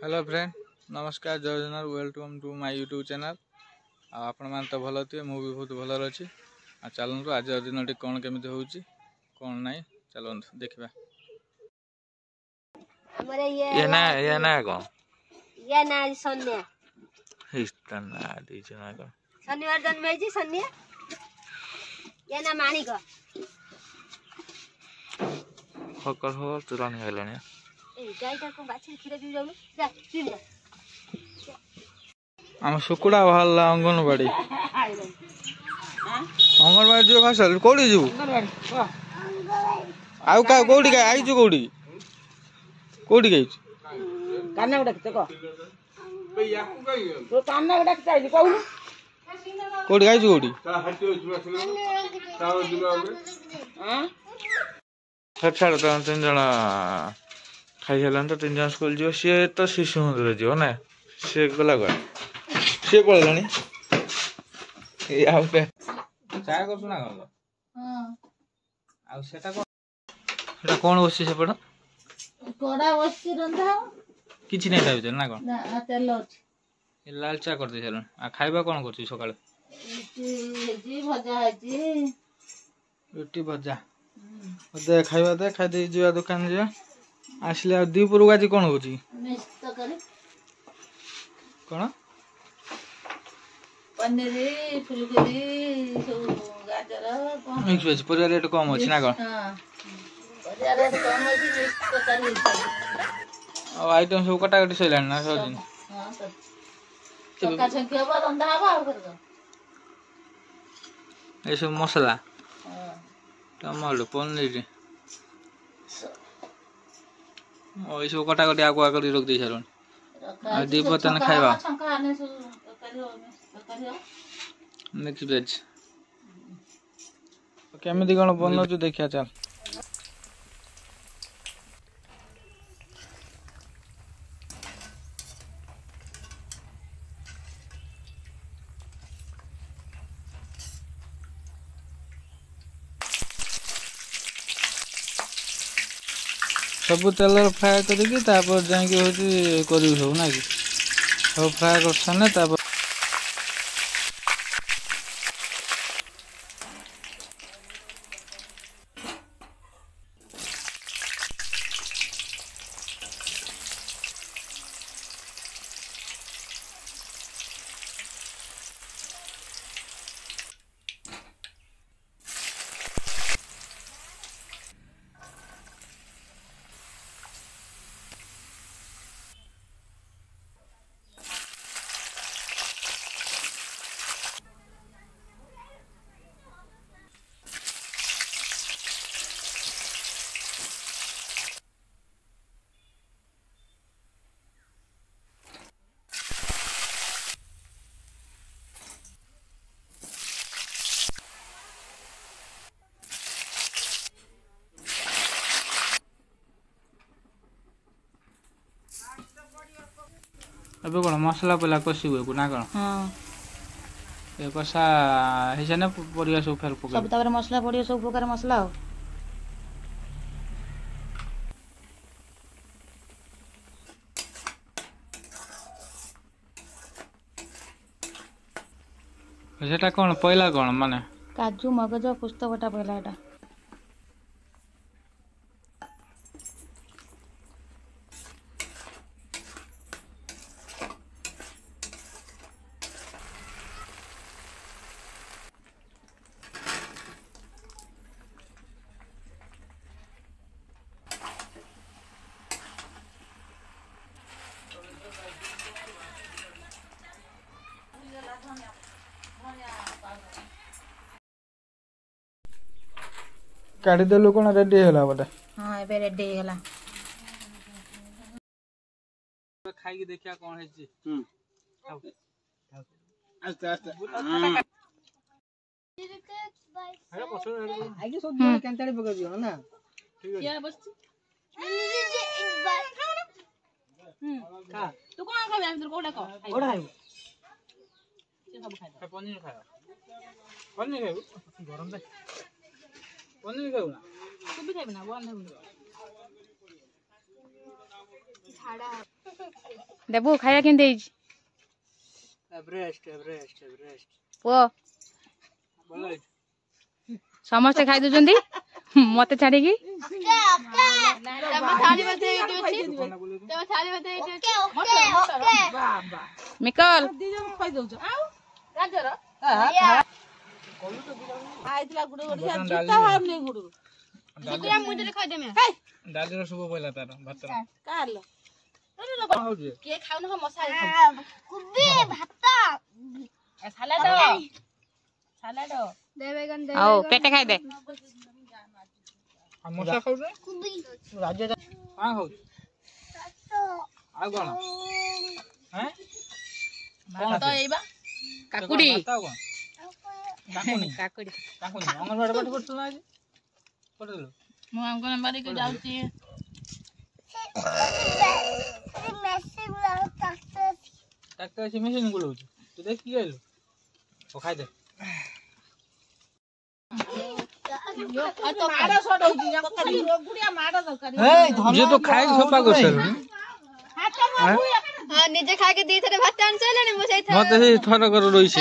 Hello friend नमस्कार जय Jagannath welcome to my YouTube channel. आपण मान तो भल थे मु भी बहुत भल अच्छी। चलतु आज दिन कौन केमी हो कौन ना चलतु देखा ये ना कौन ये ना सोनिया शनिवार जन्म है सोनिया ये ना माणिक फकर हो तुरानी हेलानी गाईटा को बाछी खीर पी जाउनु जा पी जा आम सुकुड़ा बाहर अंगनवाड़ी अंगनवाड़ी जो भाषा कौटी जो आउ का कौटी का आई कौटी कौटी गई कान्ना गुडा कितो को तो कान्ना गुडा कितो आई कहू कौटी गई कौटी हां छाड़ तो तीन जन खाई हेलन तो तीन जन स्कूल जो सी तो शिशु मंदिर जीव ना सी गला गए सी पड़ेलानी चाय कर सुना हां सेटा कौन बसी सेपट कोड़ा बसी रंधा किछि नै दाबि ना कोन ना तेल अछि लाल चा कर दे छलन आ खाइबा कोन करछि सकाळ जी भजा है रोटी भजा दे खाइबा दे खाइ दे जिया दुकान जिया आसले आ दीपुर आज कोन होछि मिक्स तो करे कोन पनीर फुलकोबी सब गाजर कोन मिक्स वेज परिया रेट कम अछि ना कोन हां परिया रेट कम अछि मिक्स तो करे आ आइटम सब कटा कटी सइलान ना सब दिन हां सब चक्का चक्की अब रंधा हवा और कर ए सब मसाला हां टमाटर पनीर ओ सब कटा कटी आगुआ करी रख दे छलन आ दीप तने खाइबा छंका आने सब करियो मिक्स वेज केमिति कोन बनौ देखिया चल सब तेल फ्राए करके तापर जाके होची करी हो ना कि सब फ्राए करछने तापर अबे कोन मसाला पला कसी हुए को ना कोन हां ए कसा हिसे ना परिया सब फेर पके सब तापर मसला पड़ियो सब प्रकार मसला हो सेटा कोन पहिला कोन माने काजू मगज पुस्त बटा पहला एटा काढी देलु कोन रेडी होला बटा हां एबे रेडी होला खाई के देखिया कोन है छी आस्ते आस्ते अरे पसो आगे सब दिन केंताड़ी पका दियो ना ठीक है क्या बस खा तू कोन खाबे हम कोडा को कोडा खाइबो से सब खाइ पनीर खायो पनीर खाइबो गरम दे पनीर खाइबो ना तू भी खाइबो ना वन खाइबो झाड़ा देबू खाया केन देई एवरेस्ट एवरेस्ट एवरेस्ट पो समस्त खाई दउचंदी मते छाड़ी की मिकल डाली सब पहला तार भात आओ पेटे खाई दे मशा खाऊ राज्य हाँ खाऊ आ कौन हैं काकुड़ी काकुनी काकुड़ी काकुनी अंगनवाड़ी पाठ करतु ना आज करतु ମୁଁ ଅଙ୍ଗନବାଡି କୁ ଯାଉଛି ट्रैक्टर से मशीन गुलो तू देख की गेलु ओ खाई दे जे तो खाए सफा कर सर हां निजे खा के दी थरे भात आन चलेनी मु सेई मते से थर कर रोई से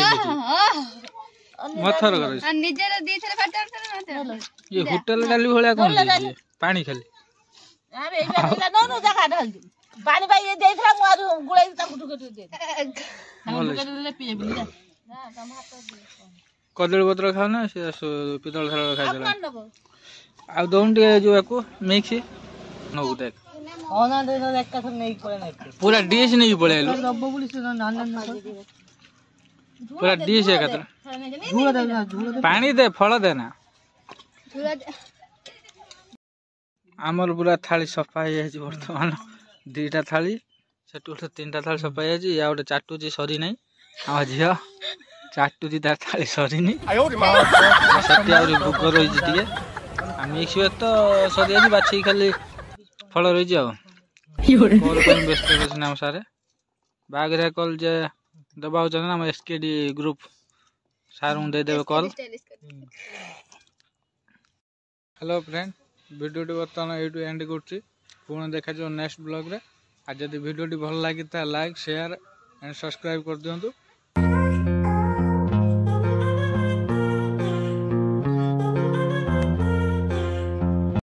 मथर कर आ निजे रे दी थरे भात आन चलेनी ये होटल डाली भलिया कोन दे पानी खाली अरे एबे नो नो जका ढल पानी भाई ये देइथरा मु आरु गुळाई ताकु टुके दे ले पिए बिना ना तम हाथ दे कदली पत्र खाओ ना से पितल थाल खाई देला आ दोंटी जो एको मिक्स नो देख ओना दे दे एक का नहीं पड़े ना पूरा डिश नहीं पड़ेलो रब्बो पुली से नान पूरा डिश है कतरा पानी दे फल दे ना आमर पूरा थाली सफा है बर्तमान दीटा थाली सेटू गोटे तीनटा थाली सफा है या गोटे चाटुची सरी नहीं आ झील चाटुची तार थाली सरी नहीं भोग रही टे मिक्स हुए तो सरी आज बाछी खाली फल रही व्यस्त नाम सारे बागरे कल जे दबा नाम एसकेडी ग्रुप सार देदेवे कल हेलो फ्रेंड वीडियो बर्तमान ये एंड कर देखा नेक्स्ट ब्लॉग रे आज जब वीडियो भल लगी लाइक शेयर एंड सब्सक्राइब कर दिंतु।